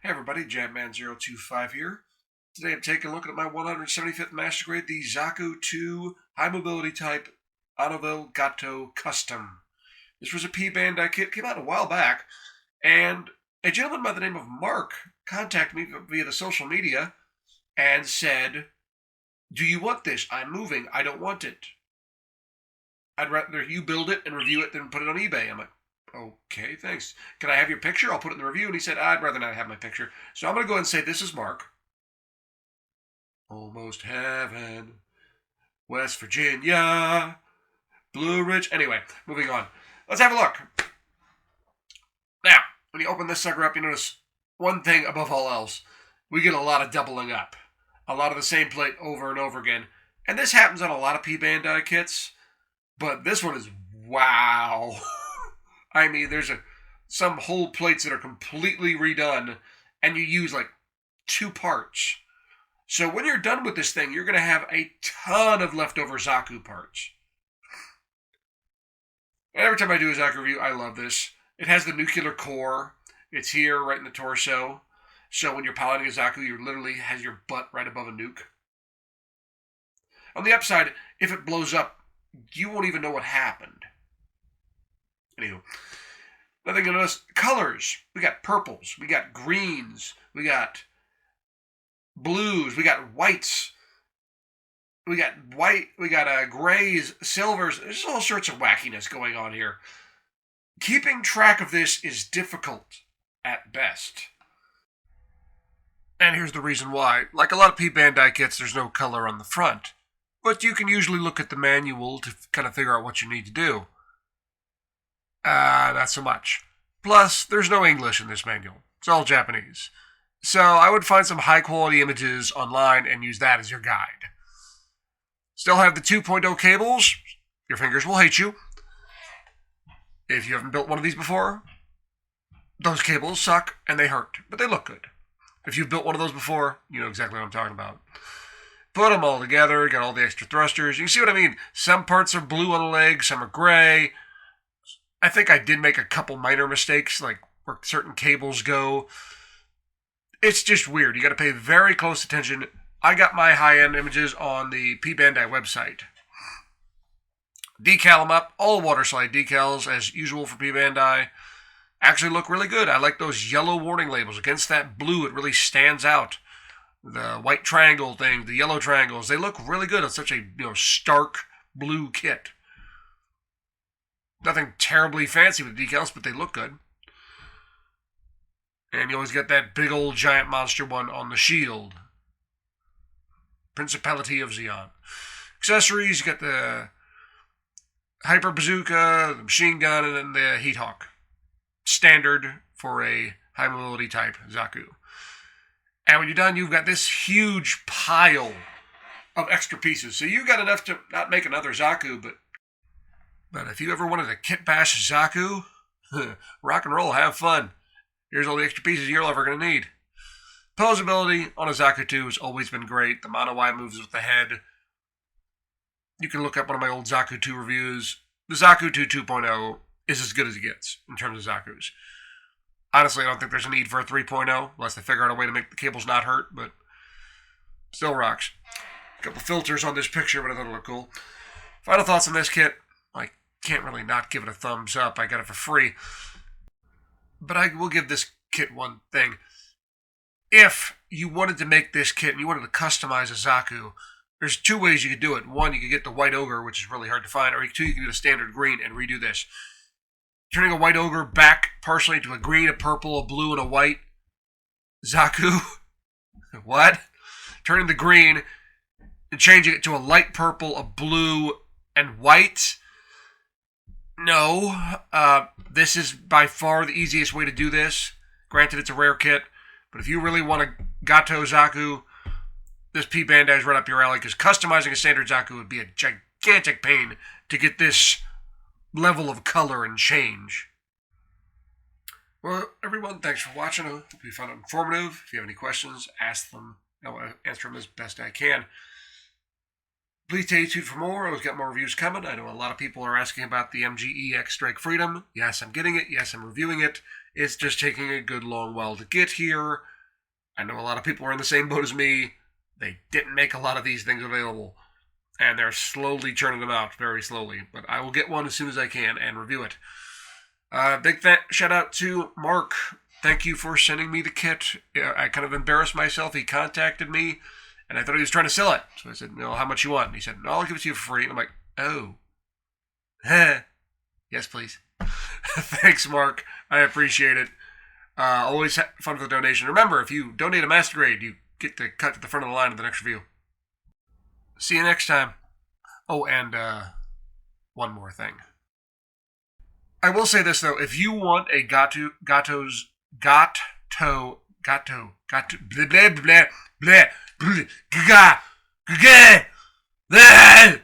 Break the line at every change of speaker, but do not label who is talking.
Hey everybody, Jamman025 here. Today I'm taking a look at my 175th Master Grade, the Zaku 2 High Mobility Type Anavel Gato Custom. This was a p-bandai kit, came out a while back, and a gentleman by the name of Mark contacted me via the social media and said, "Do you want this? I'm moving. I don't want it. I'd rather you build it and review it than put it on eBay." I'm like, "Okay, thanks. Can I have your picture? I'll put it in the review." And he said, "I'd rather not have my picture." So I'm going to go ahead and say, "This is Mark. Almost heaven. West Virginia. Blue Ridge." Anyway, moving on. Let's have a look. Now, when you open this sucker up, you notice one thing above all else. We get a lot of doubling up. A lot of the same plate over and over again. And this happens on a lot of p-bandai kits. But this one is wow. I mean, there's some whole plates that are completely redone, and you use like 2 parts. So when you're done with this thing, you're going to have a ton of leftover Zaku parts. And every time I do a Zaku review, I love this. It has the nuclear core. It's here right in the torso. So when you're piloting a Zaku, you literally has your butt right above a nuke. On the upside, if it blows up, you won't even know what happened. Anywho, another thing you'll notice, colors. We got purples, we got greens, we got blues, we got whites, we got grays, silvers. There's all sorts of wackiness going on here. Keeping track of this is difficult at best. And here's the reason why. Like a lot of p-bandai kits, there's no color on the front. But you can usually look at the manual to kind of figure out what you need to do. Not so much. Plus, there's no English in this manual. It's all Japanese. So I would find some high-quality images online and use that as your guide. Still have the 2.0 cables. Your fingers will hate you. If you haven't built one of these before, those cables suck and they hurt, but they look good. If you've built one of those before, you know exactly what I'm talking about. Put them all together, got all the extra thrusters. You can see what I mean. Some parts are blue on the legs, some are gray. I think I did make a couple minor mistakes, like where certain cables go. It's just weird. You got to pay very close attention. I got my high-end images on the p-bandai website. Decal them up, all water slide decals, as usual for p-bandai. Actually look really good. I like those yellow warning labels. Against that blue, it really stands out. The white triangle thing, the yellow triangles, they look really good on such a stark blue kit. Nothing terribly fancy with decals, but they look good. And you always get that big old giant monster one on the shield. Principality of Zeon. Accessories, you got the Hyper Bazooka, the machine gun, and then the Heat Hawk. Standard for a high mobility type Zaku. And when you're done, you've got this huge pile of extra pieces. So you've got enough to not make another Zaku, but if you ever wanted a kit bash Zaku, rock and roll, have fun. Here's all the extra pieces you're ever going to need. Posability on a Zaku 2 has always been great. The mono Y moves with the head. You can look up one of my old Zaku 2 reviews. The Zaku 2 2.0 is as good as it gets in terms of Zakus. Honestly, I don't think there's a need for a 3.0 unless they figure out a way to make the cables not hurt, but still rocks. A couple filters on this picture, but I thought it looked cool. Final thoughts on this kit. I can't really not give it a thumbs up. I got it for free. But I will give this kit one thing. If you wanted to make this kit and you wanted to customize a Zaku, there's 2 ways you could do it. One, you could get the white ogre, which is really hard to find, or 2, you can do the standard green and redo this. Turning a white ogre back partially to a green, a purple, a blue, and a white Zaku. What? Turning the green and changing it to a light purple, a blue, and white. No. This is by far the easiest way to do this. Granted, it's a rare kit, but if you really want a Gato Zaku, this p-bandai is right up your alley, because customizing a standard Zaku would be a gigantic pain to get this level of color and change. Well, everyone, thanks for watching. I hope you found it informative. If you have any questions, ask them. I'll answer them as best I can. Please stay tuned for more. I've got more reviews coming. I know a lot of people are asking about the MGEX Strike Freedom. Yes, I'm getting it. Yes, I'm reviewing it. It's just taking a good long while to get here. I know a lot of people are in the same boat as me. They didn't make a lot of these things available, and they're slowly churning them out, very slowly. But I will get one as soon as I can and review it. Big shout out to Mark. Thank you for sending me the kit. I kind of embarrassed myself. He contacted me, and I thought he was trying to sell it. So I said, no, how much you want? And he said, no, I'll give it to you for free. And I'm like, oh. Yes, please. Thanks, Mark. I appreciate it. Always fun with the donation. Remember, if you donate a master grade, you get to cut to the front of the line of the next review. See you next time. Oh, and one more thing. I will say this, though. If you want a Gato, blah, blah, blah, blah, blah, blah, blah, blah.